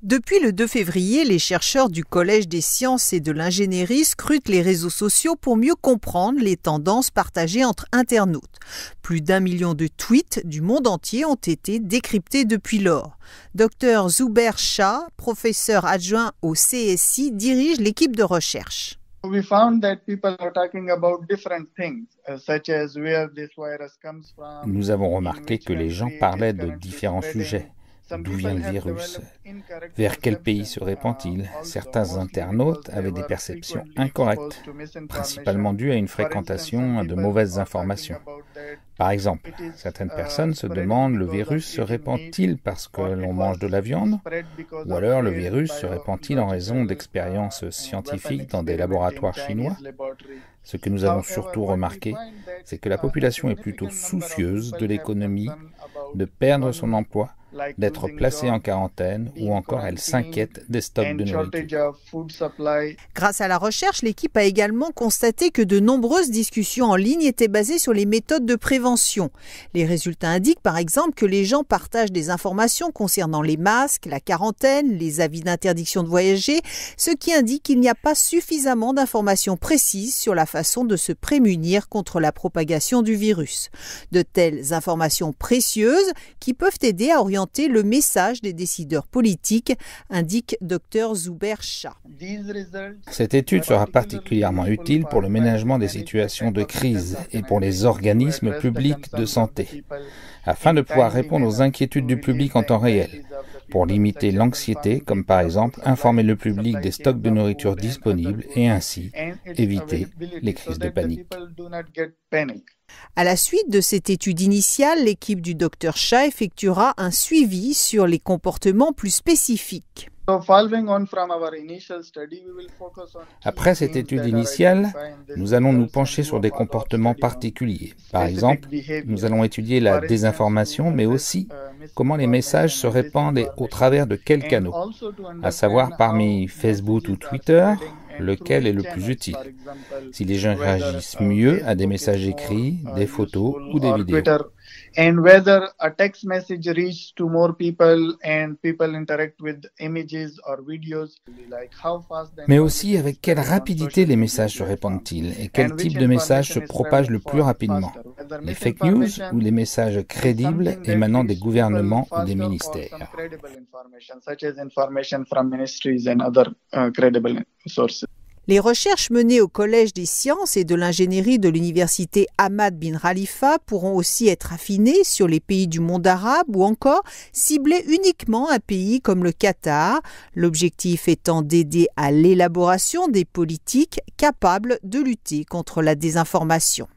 Depuis le 2 février, les chercheurs du Collège des sciences et de l'ingénierie scrutent les réseaux sociaux pour mieux comprendre les tendances partagées entre internautes. Plus d'1 million de tweets du monde entier ont été décryptés depuis lors. Dr Zubair Shah, professeur adjoint au CSI, dirige l'équipe de recherche. We found that people are talking about different things, such as where this virus comes from. Nous avons remarqué que les gens parlaient de différents sujets. D'où vient le virus? Vers quel pays se répand-il? Certains internautes avaient des perceptions incorrectes, principalement dues à une fréquentation de mauvaises informations. Par exemple, certaines personnes se demandent le virus se répand-il parce que l'on mange de la viande? Ou alors le virus se répand-il en raison d'expériences scientifiques dans des laboratoires chinois? Ce que nous avons surtout remarqué, c'est que la population est plutôt soucieuse de l'économie, de perdre son emploi, d'être placée en quarantaine ou encore elle s'inquiète des stocks de nourriture. Grâce à la recherche, l'équipe a également constaté que de nombreuses discussions en ligne étaient basées sur les méthodes de prévention. Les résultats indiquent par exemple que les gens partagent des informations concernant les masques, la quarantaine, les avis d'interdiction de voyager, ce qui indique qu'il n'y a pas suffisamment d'informations précises sur la façon de se prémunir contre la propagation du virus. De telles informations précieuses qui peuvent aider à orienter le message des décideurs politiques, indique Dr Zubair Shah. Cette étude sera particulièrement utile pour le ménagement des situations de crise et pour les organismes publics de santé, afin de pouvoir répondre aux inquiétudes du public en temps réel, pour limiter l'anxiété, comme par exemple informer le public des stocks de nourriture disponibles et ainsi éviter les crises de panique. À la suite de cette étude initiale, l'équipe du Dr Shah effectuera un suivi sur les comportements plus spécifiques. Après cette étude initiale, nous allons nous pencher sur des comportements particuliers. Par exemple, nous allons étudier la désinformation, mais aussi comment les messages se répandent et au travers de quels canaux, à savoir parmi Facebook ou Twitter, lequel est le plus utile, si les gens réagissent mieux à des messages écrits, des photos ou des vidéos. And whether a text message reaches to more people and people interact with images or videos, like how fast. Mais aussi avec quelle rapidité les messages se répandent-ils et quel type de message se propage le plus rapidement, les fake news ou les messages crédibles émanant des gouvernements ou des ministères. Les recherches menées au Collège des sciences et de l'ingénierie de l'université Ahmad bin Khalifa pourront aussi être affinées sur les pays du monde arabe ou encore cibler uniquement un pays comme le Qatar, l'objectif étant d'aider à l'élaboration des politiques capables de lutter contre la désinformation.